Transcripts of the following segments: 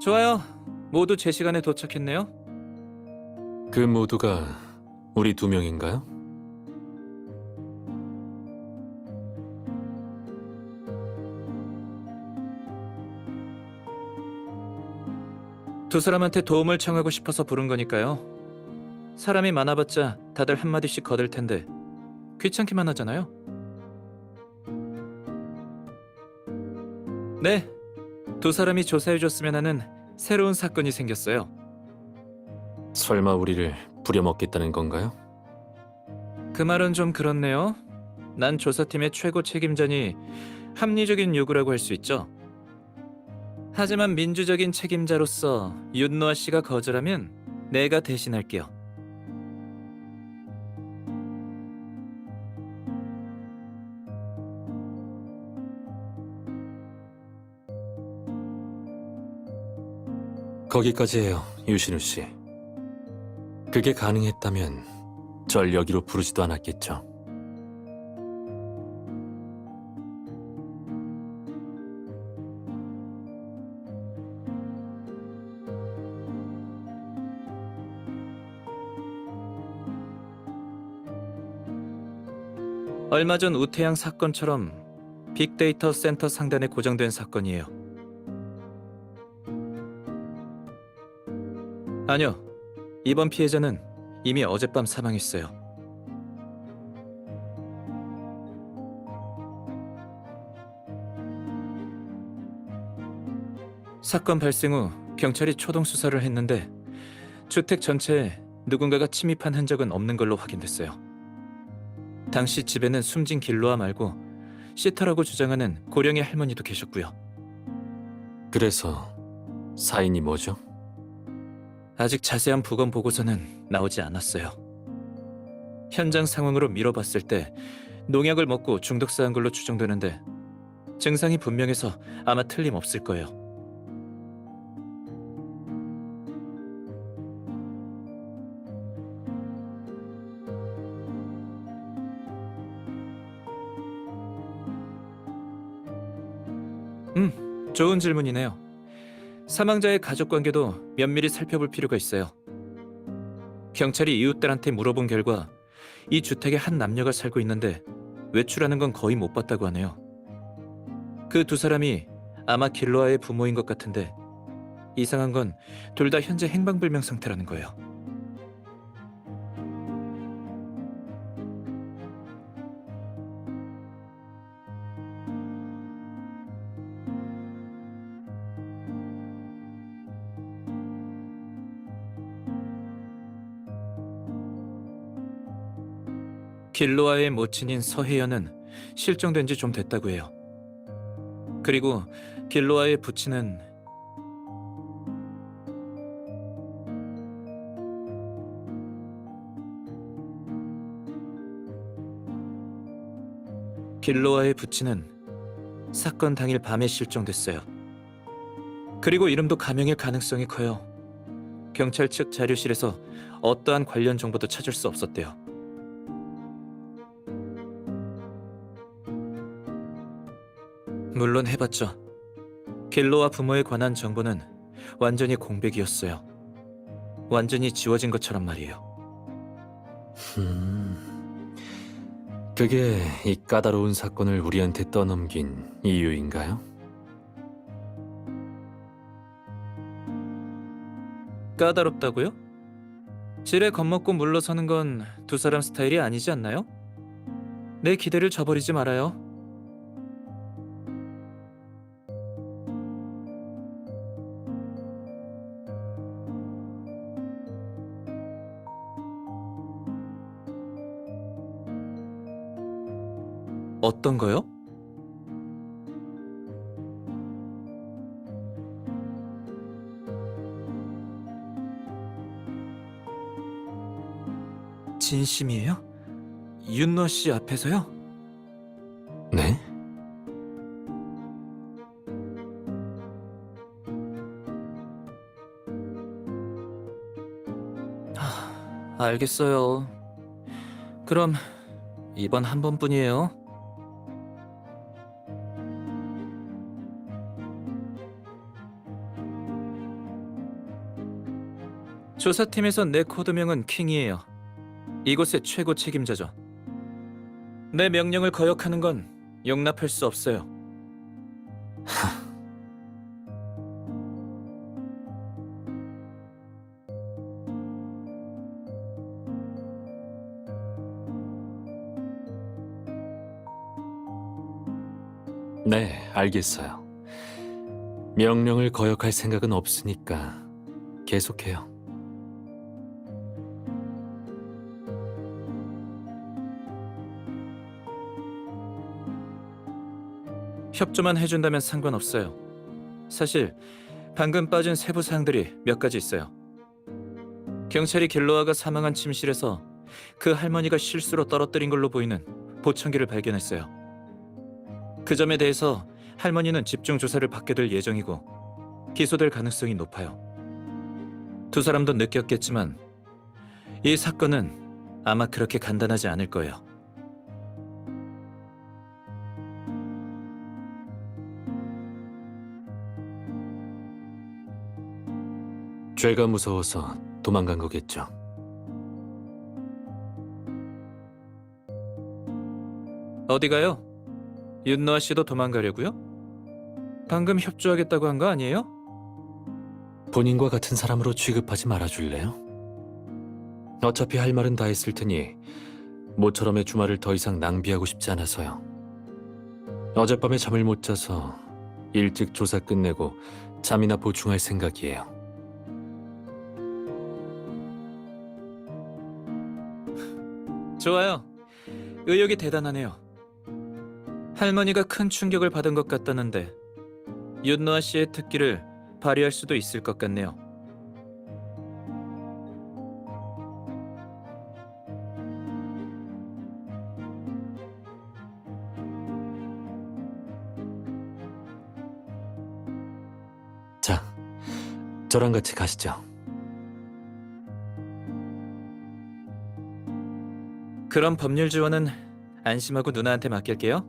좋아요. 모두 제 시간에 도착했네요. 그 모두가 우리 두 명인가요? 두 사람한테 도움을 청하고 싶어서 부른 거니까요. 사람이 많아봤자 다들 한마디씩 거들 텐데 귀찮기만 하잖아요. 네, 두 사람이 조사해줬으면 하는 새로운 사건이 생겼어요. 설마 우리를 부려먹겠다는 건가요? 그 말은 좀 그렇네요. 난 조사팀의 최고 책임자니 합리적인 요구라고 할 수 있죠. 하지만 민주적인 책임자로서 윤노아 씨가 거절하면 내가 대신할게요. 거기까지 해요, 유신우 씨. 그게 가능했다면 절 여기로 부르지도 않았겠죠. 얼마 전 우태양 사건처럼 빅데이터 센터 상단에 고정된 사건이에요. 아니요. 이번 피해자는 이미 어젯밤 사망했어요. 사건 발생 후 경찰이 초동 수사를 했는데 주택 전체에 누군가가 침입한 흔적은 없는 걸로 확인됐어요. 당시 집에는 숨진 길로아 말고 시터라고 주장하는 고령의 할머니도 계셨고요. 그래서 사인이 뭐죠? 아직 자세한 부검 보고서는 나오지 않았어요. 현장 상황으로 미뤄봤을 때 농약을 먹고 중독사한 걸로 추정되는데 증상이 분명해서 아마 틀림없을 거예요. 좋은 질문이네요. 사망자의 가족관계도 면밀히 살펴볼 필요가 있어요. 경찰이 이웃들한테 물어본 결과 이 주택에 한 남녀가 살고 있는데 외출하는 건 거의 못 봤다고 하네요. 그 두 사람이 아마 길로아의 부모인 것 같은데 이상한 건 둘 다 현재 행방불명 상태라는 거예요. 길로아의 모친인 서혜연은 실종된 지 좀 됐다고 해요. 그리고 길로아의 부친은 사건 당일 밤에 실종됐어요. 그리고 이름도 가명일 가능성이 커요. 경찰 측 자료실에서 어떠한 관련 정보도 찾을 수 없었대요. 물론 해봤죠. 길로아 부모에 관한 정보는 완전히 공백이었어요. 완전히 지워진 것처럼 말이에요. 그게 이 까다로운 사건을 우리한테 떠넘긴 이유인가요? 까다롭다고요? 지레 겁먹고 물러서는 건 두 사람 스타일이 아니지 않나요? 내 기대를 저버리지 말아요. 어떤 거요? 진심이에요? 윤너 씨 앞에서요? 네? 알겠어요. 그럼 이번 한 번뿐이에요. 조사팀에서 내 코드명은 킹이에요. 이곳의 최고 책임자죠. 내 명령을 거역하는 건 용납할 수 없어요. 네, 알겠어요. 명령을 거역할 생각은 없으니까 계속해요. 협조만 해준다면 상관없어요. 사실 방금 빠진 세부 사항들이 몇 가지 있어요. 경찰이 갤로아가 사망한 침실에서 그 할머니가 실수로 떨어뜨린 걸로 보이는 보청기를 발견했어요. 그 점에 대해서 할머니는 집중 조사를 받게 될 예정이고 기소될 가능성이 높아요. 두 사람도 느꼈겠지만 이 사건은 아마 그렇게 간단하지 않을 거예요. 죄가 무서워서 도망간 거겠죠. 어디 가요? 윤노아 씨도 도망가려고요? 방금 협조하겠다고 한 거 아니에요? 본인과 같은 사람으로 취급하지 말아줄래요? 어차피 할 말은 다 했을 테니 모처럼의 주말을 더 이상 낭비하고 싶지 않아서요. 어젯밤에 잠을 못 자서 일찍 조사 끝내고 잠이나 보충할 생각이에요. 좋아요. 의욕이 대단하네요. 할머니가 큰 충격을 받은 것 같다는데 윤노아 씨의 특기를 발휘할 수도 있을 것 같네요. 자, 저랑 같이 가시죠. 그럼 법률 지원은 안심하고 누나한테 맡길게요.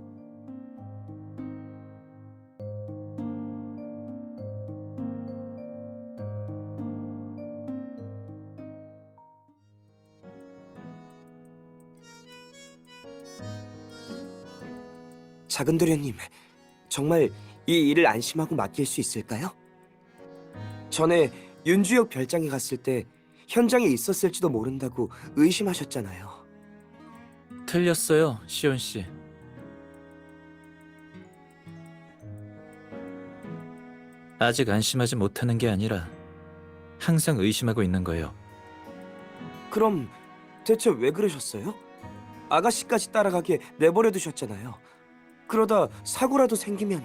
작은 도련님, 정말 이 일을 안심하고 맡길 수 있을까요? 전에 윤주혁 별장에 갔을 때 현장에 있었을지도 모른다고 의심하셨잖아요. 틀렸어요, 시온 씨. 아직 안심하지 못하는 게 아니라 항상 의심하고 있는 거예요. 그럼 대체 왜 그러셨어요? 아가씨까지 따라가게 내버려 두셨잖아요. 그러다 사고라도 생기면...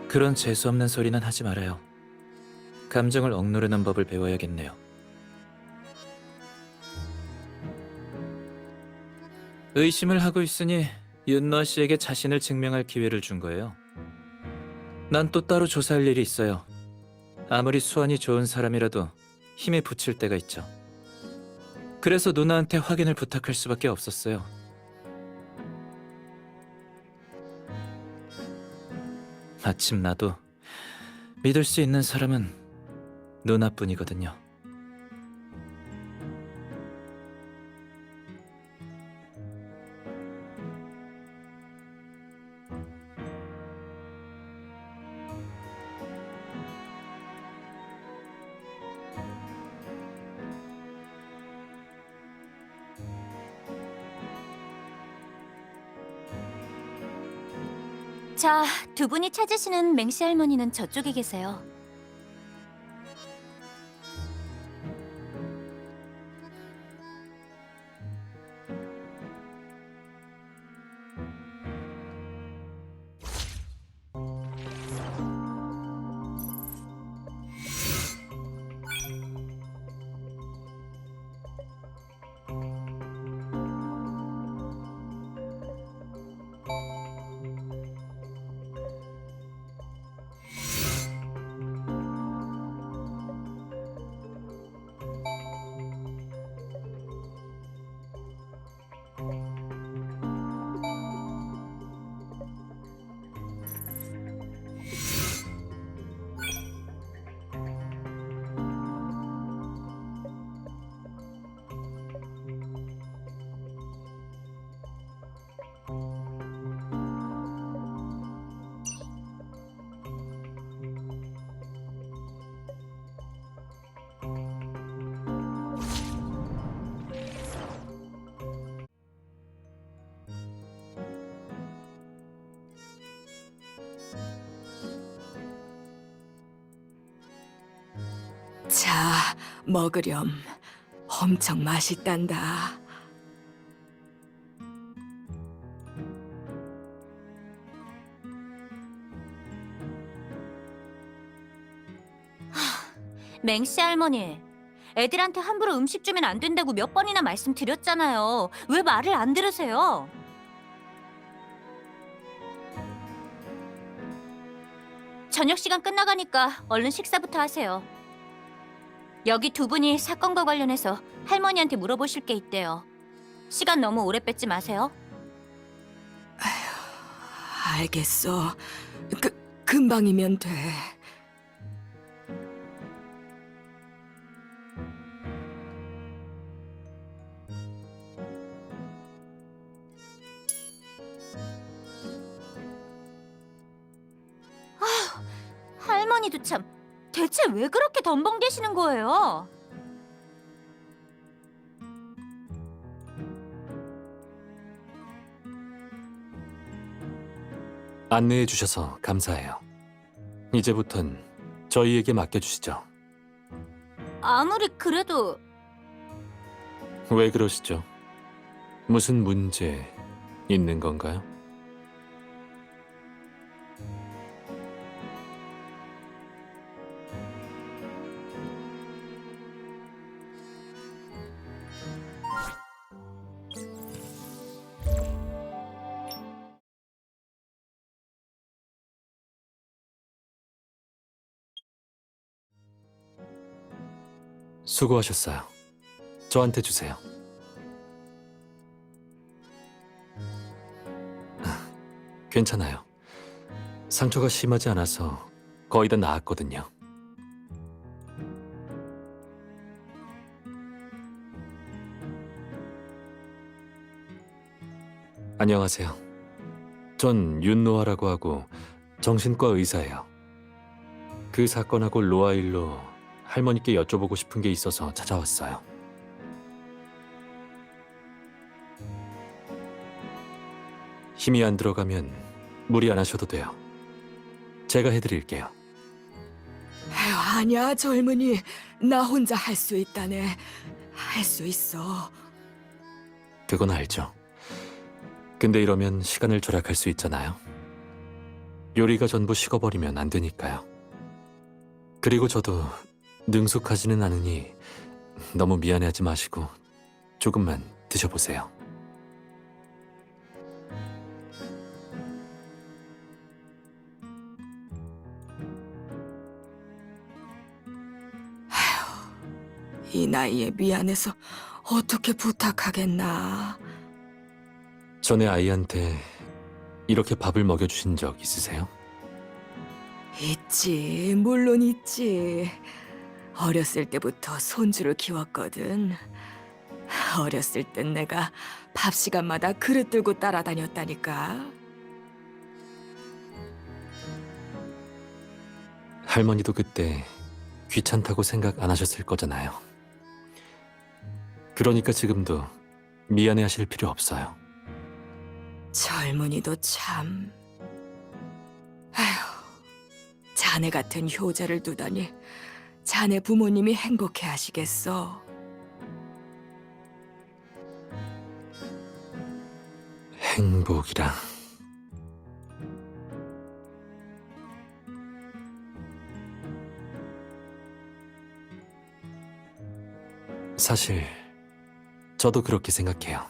그런 재수없는 소리는 하지 말아요. 감정을 억누르는 법을 배워야겠네요. 의심을 하고 있으니 윤노아 씨에게 자신을 증명할 기회를 준 거예요. 난 또 따로 조사할 일이 있어요. 아무리 수완이 좋은 사람이라도 힘에 부칠 때가 있죠. 그래서 누나한테 확인을 부탁할 수밖에 없었어요. 마침 나도 믿을 수 있는 사람은 누나뿐이거든요. 자, 두 분이 찾으시는 맹씨 할머니는 저쪽에 계세요. 자, 먹으렴. 엄청 맛있단다. 맹씨 할머니, 애들한테 함부로 음식 주면 안 된다고 몇 번이나 말씀드렸잖아요. 왜 말을 안 들으세요? 저녁 시간 끝나가니까 얼른 식사부터 하세요. 여기 두 분이 사건과 관련해서 할머니한테 물어보실 게 있대요. 시간 너무 오래 뺏지 마세요. 알겠어. 금방이면 돼. 할머니도 참, 대체 왜 그렇게 덤벙대시는 거예요? 안내해 주셔서 감사해요. 이제부턴 저희에게 맡겨주시죠. 아무리 그래도 왜 그러시죠? 무슨 문제 있는 건가요? 수고하셨어요. 저한테 주세요. 괜찮아요. 상처가 심하지 않아서 거의 다 나았거든요. 안녕하세요. 전 윤노아라고 하고 정신과 의사예요. 그 사건하고 로아 일로 할머니께 여쭤보고 싶은 게 있어서 찾아왔어요. 힘이 안 들어가면 무리 안 하셔도 돼요. 제가 해드릴게요. 에휴, 아니야, 젊은이. 나 혼자 할 수 있다네. 할 수 있어. 그건 알죠. 근데 이러면 시간을 절약할 수 있잖아요. 요리가 전부 식어버리면 안 되니까요. 그리고 저도 능숙하지는 않으니 너무 미안해하지 마시고 조금만 드셔보세요. 이 나이에 미안해서 어떻게 부탁하겠나. 전에 아이한테 이렇게 밥을 먹여주신 적 있으세요? 있지, 물론 있지. 어렸을 때부터 손주를 키웠거든. 어렸을 땐 내가 밥 시간마다 그릇 들고 따라다녔다니까. 할머니도 그때 귀찮다고 생각 안 하셨을 거잖아요. 그러니까 지금도 미안해하실 필요 없어요. 젊은이도 참. 아휴, 자네 같은 효자를 두다니 자네 부모님이 행복해 하시겠어. 행복이라. 사실 저도 그렇게 생각해요.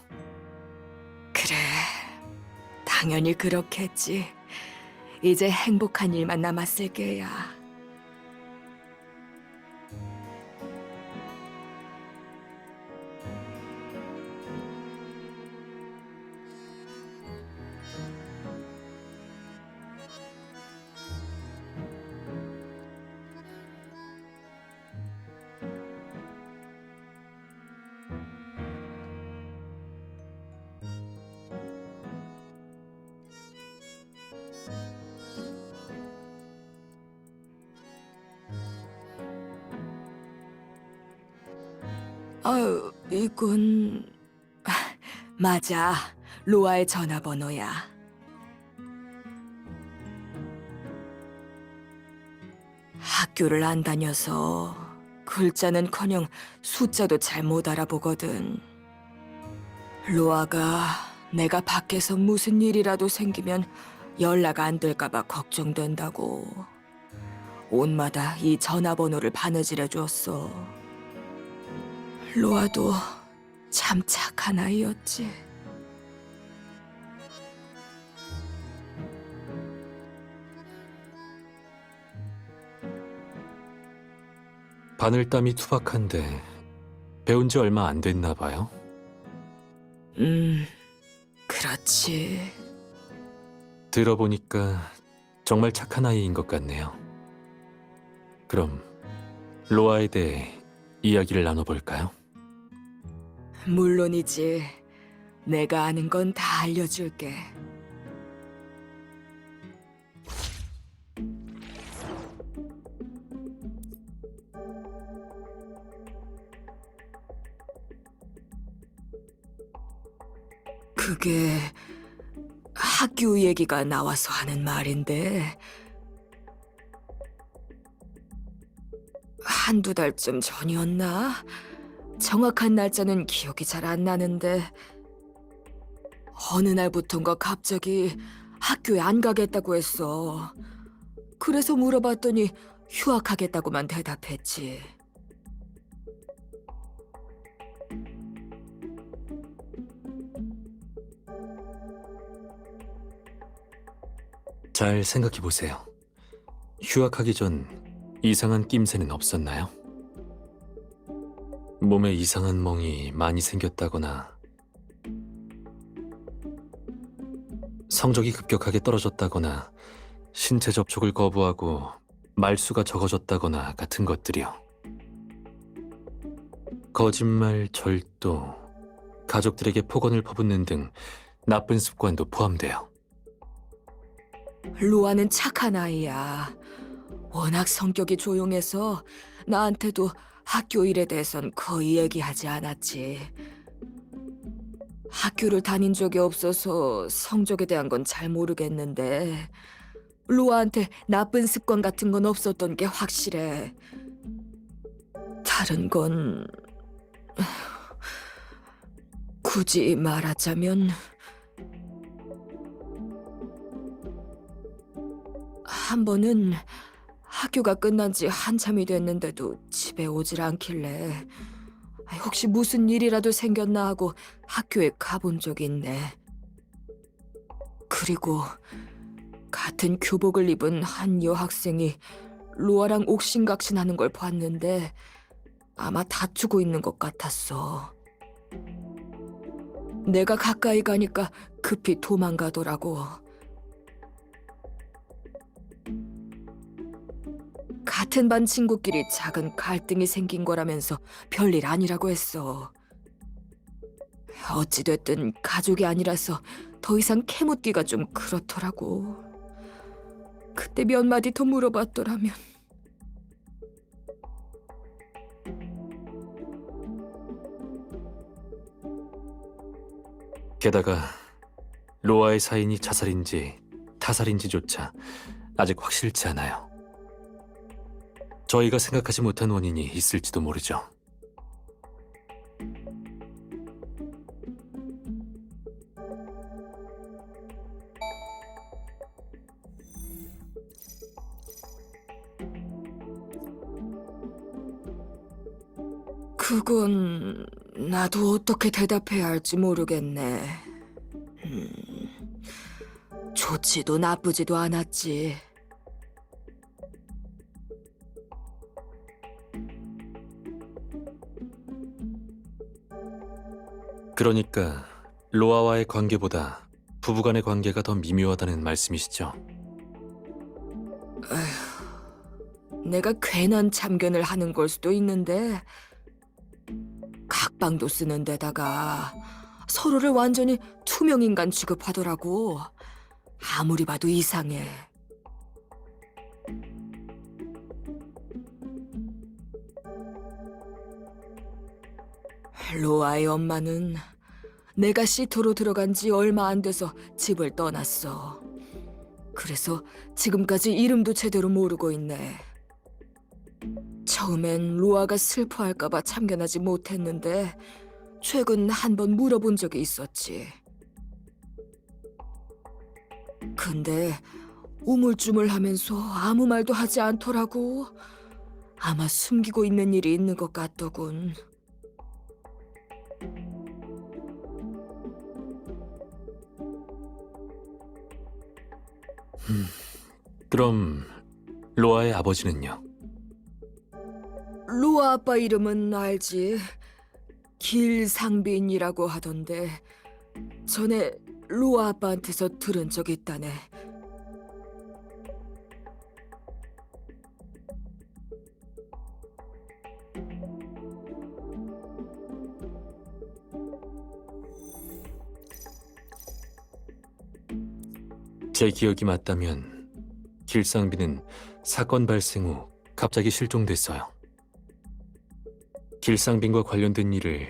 그래, 당연히 그렇겠지. 이제 행복한 일만 남았을 게야. 아유, 이건... 맞아, 로아의 전화번호야. 학교를 안 다녀서 글자는커녕 숫자도 잘 못 알아보거든. 로아가 내가 밖에서 무슨 일이라도 생기면 연락 안 될까봐 걱정된다고 온마다 이 전화번호를 바느질해 줬어. 로아도 참 착한 아이였지. 바늘땀이 투박한데 배운 지 얼마 안 됐나 봐요. 그렇지. 들어보니까 정말 착한 아이인 것 같네요. 그럼 로아에 대해 이야기를 나눠볼까요? 물론이지. 내가 아는 건 다 알려줄게. 그게 학교 얘기가 나와서 하는 말인데 한두 달쯤 전이었나? 정확한 날짜는 기억이 잘 안 나는데 어느 날부턴가 갑자기 학교에 안 가겠다고 했어. 그래서 물어봤더니 휴학하겠다고만 대답했지. 잘 생각해 보세요. 휴학하기 전 이상한 낌새는 없었나요? 몸에 이상한 멍이 많이 생겼다거나 성적이 급격하게 떨어졌다거나 신체 접촉을 거부하고 말수가 적어졌다거나 같은 것들이요. 거짓말, 절도, 가족들에게 폭언을 퍼붓는 등 나쁜 습관도 포함돼요. 로아는 착한 아이야. 워낙 성격이 조용해서 나한테도 학교 일에 대해선 거의 얘기하지 않았지. 학교를 다닌 적이 없어서 성적에 대한 건 잘 모르겠는데 로아한테 나쁜 습관 같은 건 없었던 게 확실해. 다른 건 굳이 말하자면 한 번은 학교가 끝난 지 한참이 됐는데도 집에 오질 않길래 혹시 무슨 일이라도 생겼나 하고 학교에 가본 적이 있네. 그리고 같은 교복을 입은 한 여학생이 로아랑 옥신각신하는 걸 봤는데 아마 다투고 있는 것 같았어. 내가 가까이 가니까 급히 도망가더라고. 같은 반 친구끼리 작은 갈등이 생긴 거라면서 별일 아니라고 했어. 어찌됐든 가족이 아니라서 더 이상 캐묻기가 좀 그렇더라고. 그때 몇 마디 더 물어봤더라면. 게다가 로아의 사인이 자살인지 타살인지조차 아직 확실치 않아요. 저희가 생각하지 못한 원인이 있을지도 모르죠. 그건 나도 어떻게 대답해야 할지 모르겠네. 좋지도 나쁘지도 않았지. 그러니까 로아와의 관계보다 부부간의 관계가 더 미묘하다는 말씀이시죠? 내가 괜한 참견을 하는 걸 수도 있는데 각방도 쓰는 데다가 서로를 완전히 투명인간 취급하더라고. 아무리 봐도 이상해. 로아의 엄마는 내가 시토로 들어간 지 얼마 안 돼서 집을 떠났어. 그래서 지금까지 이름도 제대로 모르고 있네. 처음엔 로아가 슬퍼할까봐 참견하지 못했는데 최근 한 번 물어본 적이 있었지. 근데 우물쭈물하면서 아무 말도 하지 않더라고. 아마 숨기고 있는 일이 있는 것 같더군. 그럼 로아의 아버지는요? 로아 아빠 이름은 알지. 길상빈이라고 하던데 전에 로아 아빠한테서 들은 적 있다네. 제 기억이 맞다면 길상빈은 사건 발생 후 갑자기 실종됐어요. 길상빈과 관련된 일을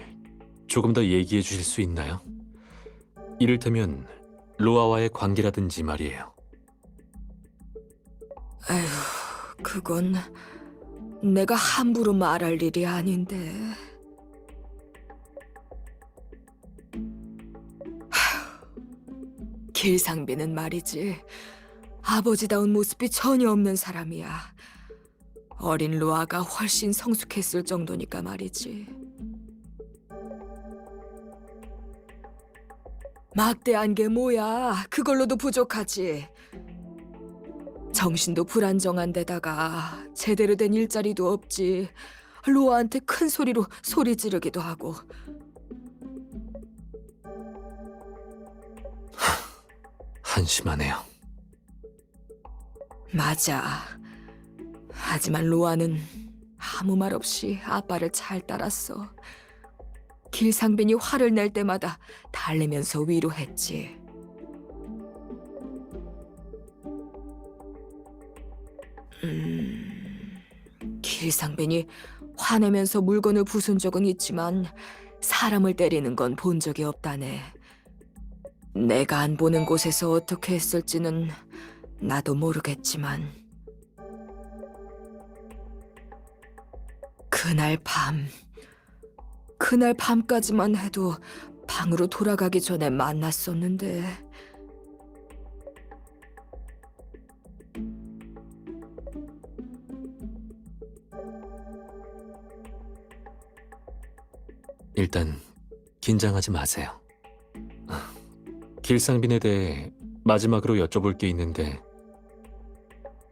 조금 더 얘기해 주실 수 있나요? 이를테면 로아와의 관계라든지 말이에요. 에휴, 그건 내가 함부로 말할 일이 아닌데. 길상빈은 말이지, 아버지다운 모습이 전혀 없는 사람이야. 어린 로아가 훨씬 성숙했을 정도니까 말이지. 막대한 게 뭐야? 그걸로도 부족하지. 정신도 불안정한 데다가 제대로 된 일자리도 없지. 로아한테 큰 소리로 소리 지르기도 하고. 한심하네요. 맞아. 하지만 로아는 아무 말 없이 아빠를 잘 따랐어. 길상빈이 화를 낼 때마다 달래면서 위로했지. 길상빈이 화내면서 물건을 부순 적은 있지만 사람을 때리는 건 본 적이 없다네. 내가 안 보는 곳에서 어떻게 했을지는 나도 모르겠지만 그날 밤까지만 해도 방으로 돌아가기 전에 만났었는데 일단 긴장하지 마세요. 길상빈에 대해 마지막으로 여쭤볼 게 있는데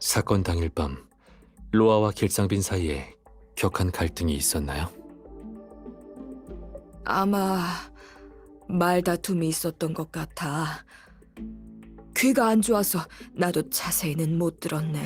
사건 당일 밤 로아와 길상빈 사이에 격한 갈등이 있었나요? 아마 말다툼이 있었던 것 같아. 귀가 안 좋아서 나도 자세히는 못 들었네.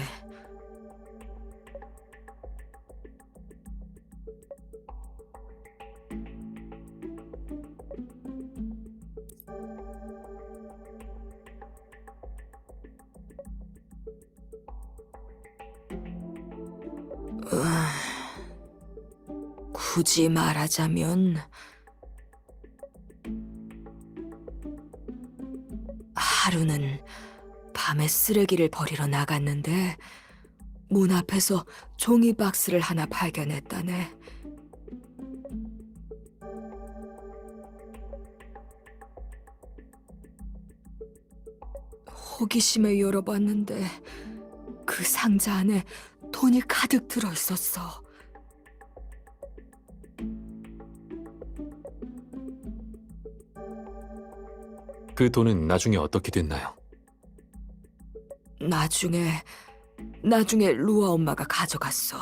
굳이 말하자면 하루는 밤에 쓰레기를 버리러 나갔는데 문 앞에서 종이 박스를 하나 발견했다네. 호기심에 열어봤는데 그 상자 안에 돈이 가득 들어있었어. 그 돈은 나중에 어떻게 됐나요? 나중에 루아 엄마가 가져갔어.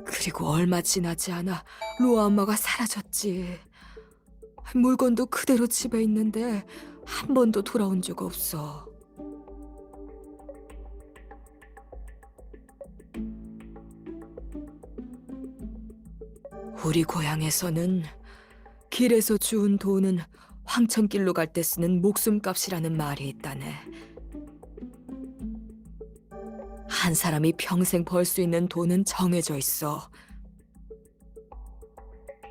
그리고 얼마 지나지 않아 루아 엄마가 사라졌지. 물건도 그대로 집에 있는데 한 번도 돌아온 적 없어. 우리 고향에서는 길에서 주운 돈은 황천길로 갈 때 쓰는 목숨값이라는 말이 있다네. 한 사람이 평생 벌 수 있는 돈은 정해져 있어.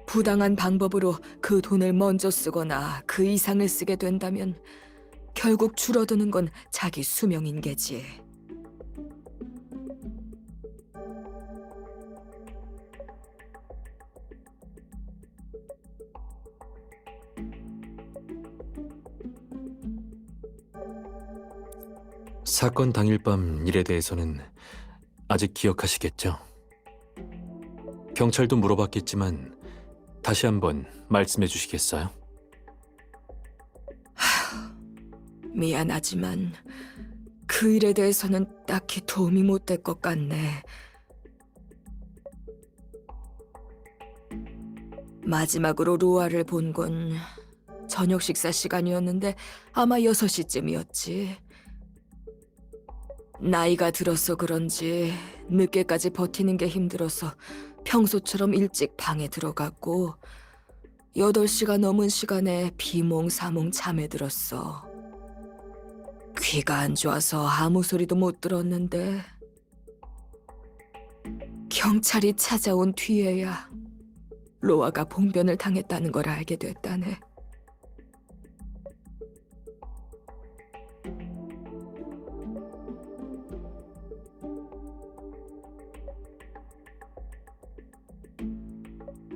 부당한 방법으로 그 돈을 먼저 쓰거나 그 이상을 쓰게 된다면 결국 줄어드는 건 자기 수명인 게지. 사건 당일 밤 일에 대해서는 아직 기억하시겠죠? 경찰도 물어봤겠지만 다시 한번 말씀해 주시겠어요? 미안하지만 그 일에 대해서는 딱히 도움이 못 될 것 같네. 마지막으로 로아를 본 건 저녁 식사 시간이었는데 아마 6시쯤이었지. 나이가 들어서 그런지 늦게까지 버티는 게 힘들어서 평소처럼 일찍 방에 들어갔고 8시가 넘은 시간에 비몽사몽 잠에 들었어. 귀가 안 좋아서 아무 소리도 못 들었는데 경찰이 찾아온 뒤에야 로아가 봉변을 당했다는 걸 알게 됐다네.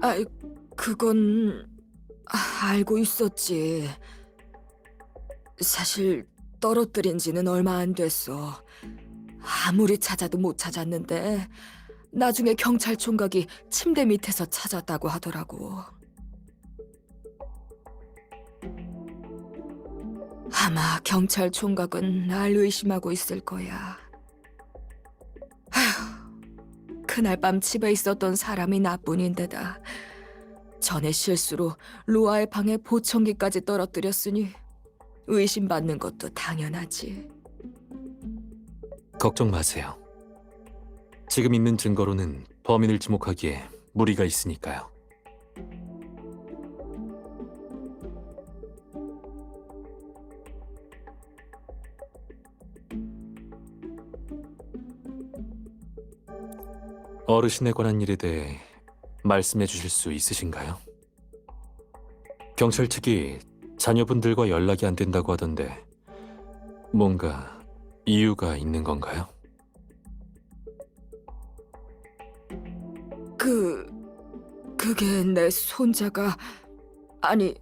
아, 그건 알고 있었지. 사실 떨어뜨린 지는 얼마 안 됐어. 아무리 찾아도 못 찾았는데 나중에 경찰 총각이 침대 밑에서 찾았다고 하더라고. 아마 경찰 총각은 날 의심하고 있을 거야. 아휴, 그날 밤 집에 있었던 사람이 나뿐인데다 전에 실수로 로아의 방에 보청기까지 떨어뜨렸으니 의심받는 것도 당연하지. 걱정 마세요. 지금 있는 증거로는 범인을 지목하기에 무리가 있으니까요. 어르신에 관한 일에 대해 말씀해 주실 수 있으신가요? 경찰 측이 자녀분들과 연락이 안 된다고 하던데 뭔가 이유가 있는 건가요? 그게 내 손자가, 아니,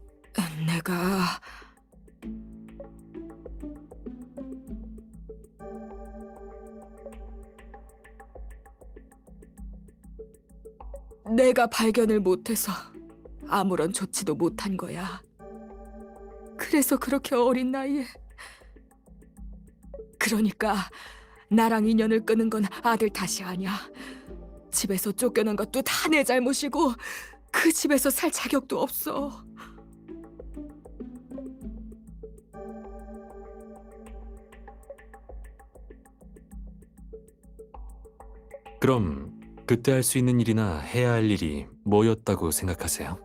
내가 발견을 못해서 아무런 조치도 못한 거야. 그래서 그렇게 어린 나이에. 그러니까 나랑 인연을 끊은 건 아들 탓이 아니야. 집에서 쫓겨난 것도 다 내 잘못이고 그 집에서 살 자격도 없어. 그럼 그때 할 수 있는 일이나 해야 할 일이 뭐였다고 생각하세요?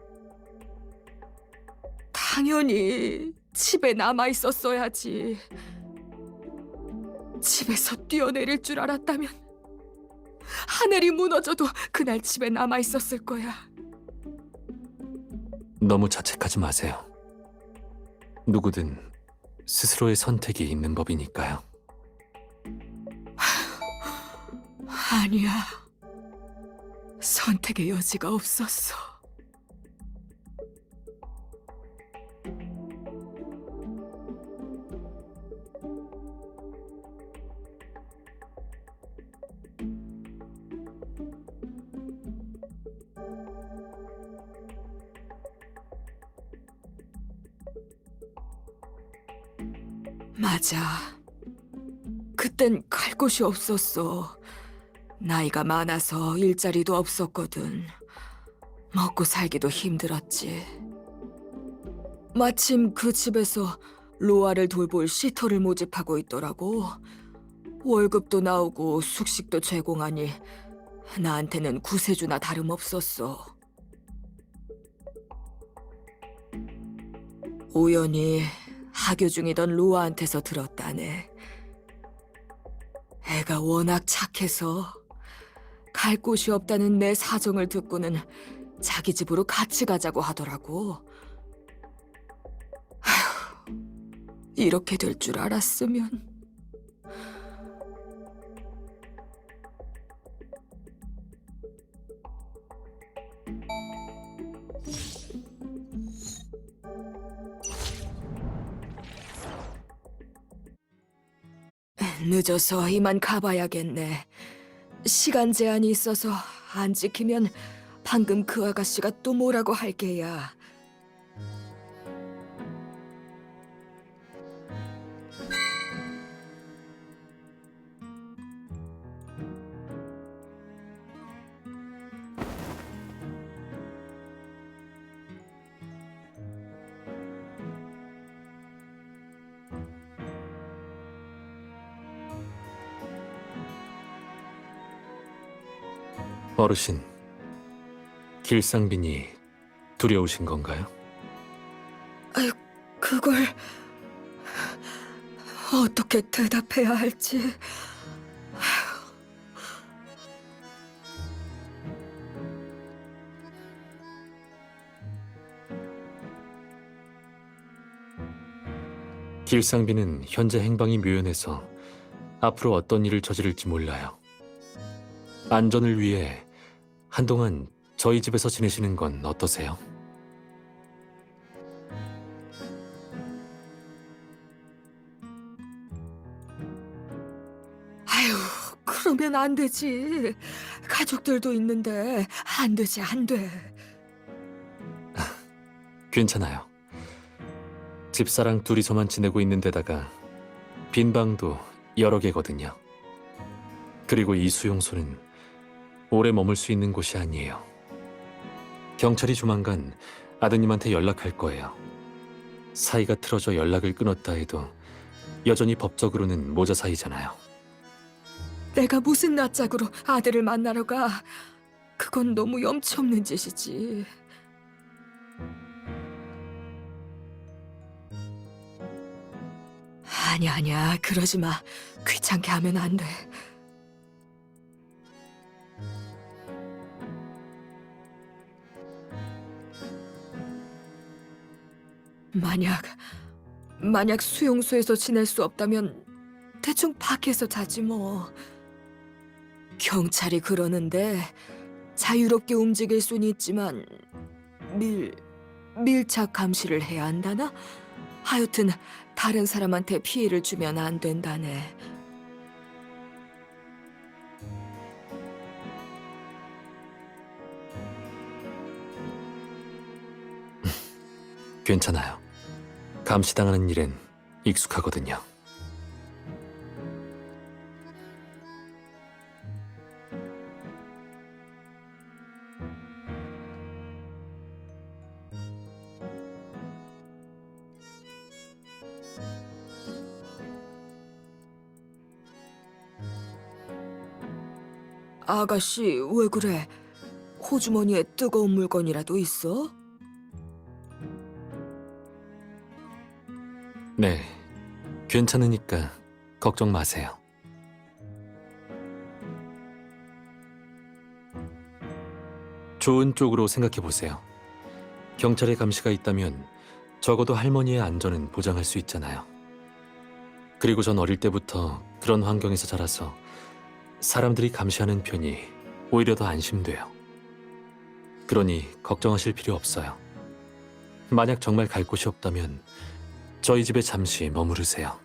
당연히 집에 남아 있었어야지. 집에서 뛰어내릴 줄 알았다면 하늘이 무너져도 그날 집에 남아 있었을 거야. 너무 자책하지 마세요. 누구든 스스로의 선택이 있는 법이니까요. 아니야. 선택의 여지가 없었어. 맞아. 그땐 갈 곳이 없었어. 나이가 많아서 일자리도 없었거든. 먹고 살기도 힘들었지. 마침 그 집에서 로아를 돌볼 시터를 모집하고 있더라고. 월급도 나오고 숙식도 제공하니 나한테는 구세주나 다름없었어. 우연히 하교 중이던 로아한테서 들었다네. 애가 워낙 착해서 갈 곳이 없다는 내 사정을 듣고는 자기 집으로 같이 가자고 하더라고. 아휴, 이렇게 될 줄 알았으면. 늦어서 이만 가봐야겠네. 시간 제한이 있어서 안 지키면 방금 그 아가씨가 또 뭐라고 할 게야. 어르신, 길상빈이 두려우신 건가요? 그걸 어떻게 대답해야 할지. 길상빈은 현재 행방이 묘연해서 앞으로 어떤 일을 저지를지 몰라요. 안전을 위해 한동안 저희 집에서 지내시는 건 어떠세요? 아유, 그러면 안 되지. 가족들도 있는데 안 되지, 안 돼. 괜찮아요. 집사랑 둘이서만 지내고 있는 데다가 빈 방도 여러 개거든요. 그리고 이 수용소는 오래 머물 수 있는 곳이 아니에요. 경찰이 조만간 아드님한테 연락할 거예요. 사이가 틀어져 연락을 끊었다 해도 여전히 법적으로는 모자 사이잖아요. 내가 무슨 낯짝으로 아들을 만나러 가. 그건 너무 염치 없는 짓이지. 아니야, 그러지 마. 귀찮게 하면 안 돼. 만약 수용소에서 지낼 수 없다면 대충 밖에서 자지 뭐. 경찰이 그러는데 자유롭게 움직일 수는 있지만 밀착 감시를 해야 한다나? 하여튼 다른 사람한테 피해를 주면 안 된다네. 괜찮아요. 감시당하는 일엔 익숙하거든요. 아가씨, 왜 그래? 호주머니에 뜨거운 물건이라도 있어? 네, 괜찮으니까 걱정 마세요. 좋은 쪽으로 생각해 보세요. 경찰의 감시가 있다면 적어도 할머니의 안전은 보장할 수 있잖아요. 그리고 전 어릴 때부터 그런 환경에서 자라서 사람들이 감시하는 편이 오히려 더 안심돼요. 그러니 걱정하실 필요 없어요. 만약 정말 갈 곳이 없다면 저희 집에 잠시 머무르세요.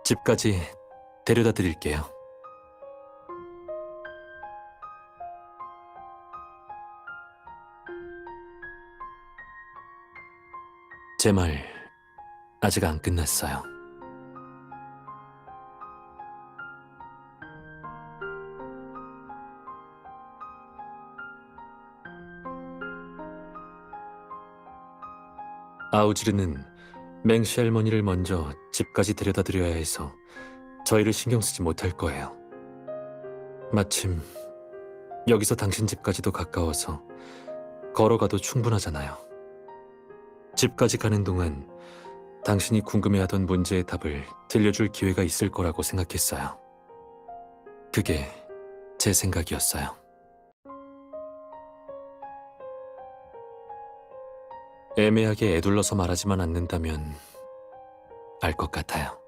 집까지 데려다 드릴게요. 제 말 아직 안 끝났어요. 아우지르는 맹시 할머니를 먼저 집까지 데려다 드려야 해서 저희를 신경 쓰지 못할 거예요. 마침 여기서 당신 집까지도 가까워서 걸어가도 충분하잖아요. 집까지 가는 동안 당신이 궁금해하던 문제의 답을 들려줄 기회가 있을 거라고 생각했어요. 그게 제 생각이었어요. 애매하게 애둘러서 말하지만 않는다면 알 것 같아요.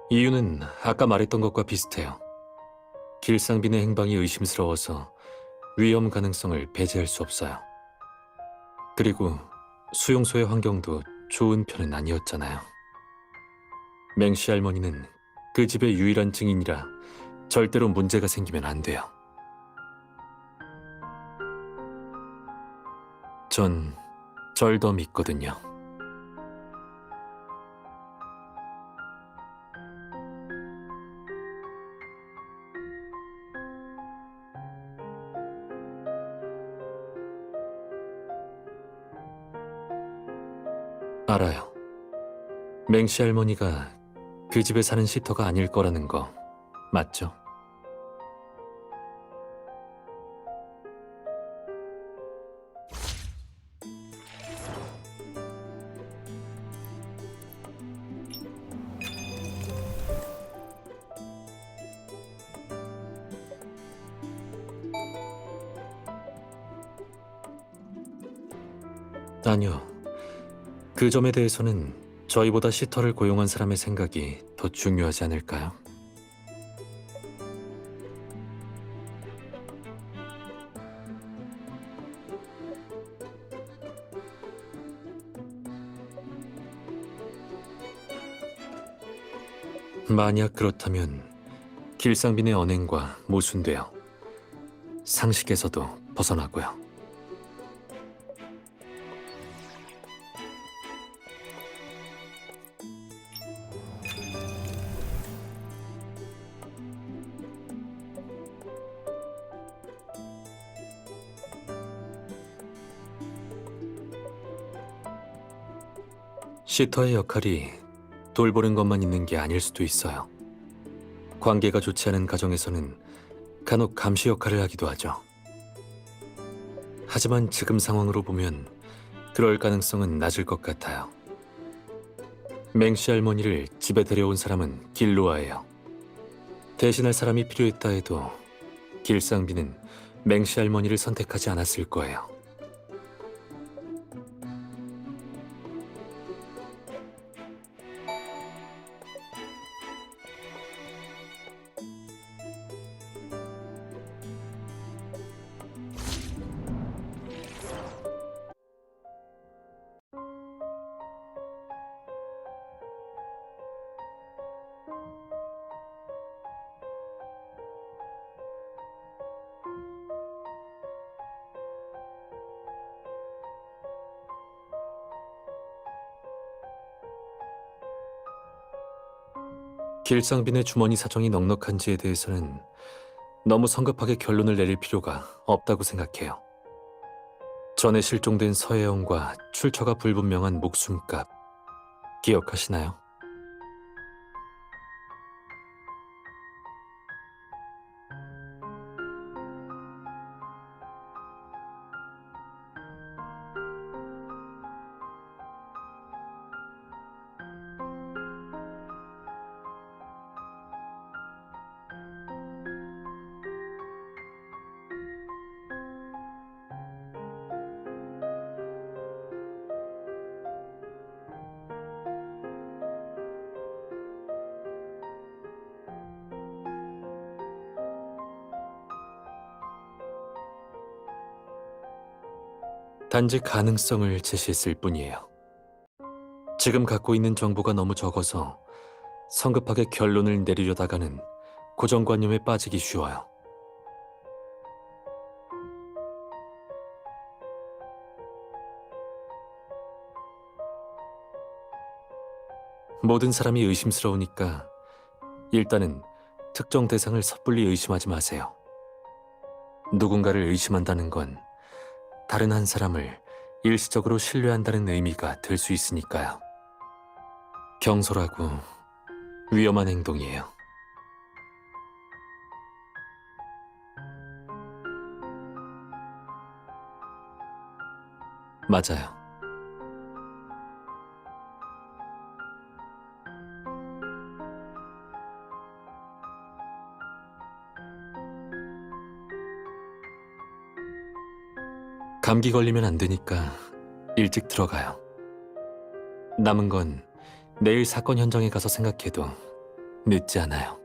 이유는 아까 말했던 것과 비슷해요. 길상빈의 행방이 의심스러워서 위험 가능성을 배제할 수 없어요. 그리고 수용소의 환경도 좋은 편은 아니었잖아요. 맹시 할머니는 그 집의 유일한 증인이라 절대로 문제가 생기면 안 돼요. 전 절 더 믿거든요. 알아요. 맹시 할머니가 그 집에 사는 시터가 아닐 거라는 거 맞죠? 아니요. 그 점에 대해서는 저희보다 시터를 고용한 사람의 생각이 더 중요하지 않을까요? 만약 그렇다면 길상빈의 언행과 모순되어 상식에서도 벗어나고요. 시터의 역할이 돌보는 것만 있는 게 아닐 수도 있어요. 관계가 좋지 않은 가정에서는 간혹 감시 역할을 하기도 하죠. 하지만 지금 상황으로 보면 그럴 가능성은 낮을 것 같아요. 맹시 할머니를 집에 데려온 사람은 길로아예요. 대신할 사람이 필요했다 해도 길상빈은 맹시 할머니를 선택하지 않았을 거예요. 길상빈의 주머니 사정이 넉넉한지에 대해서는 너무 성급하게 결론을 내릴 필요가 없다고 생각해요. 전에 실종된 서혜영과 출처가 불분명한 목숨값 기억하시나요? 단지 가능성을 제시했을 뿐이에요. 지금 갖고 있는 정보가 너무 적어서 성급하게 결론을 내리려다가는 고정관념에 빠지기 쉬워요. 모든 사람이 의심스러우니까 일단은 특정 대상을 섣불리 의심하지 마세요. 누군가를 의심한다는 건 다른 한 사람을 일시적으로 신뢰한다는 의미가 될 수 있으니까요. 경솔하고 위험한 행동이에요. 맞아요. 감기 걸리면 안 되니까 일찍 들어가요. 남은 건 내일 사건 현장에 가서 생각해도 늦지 않아요.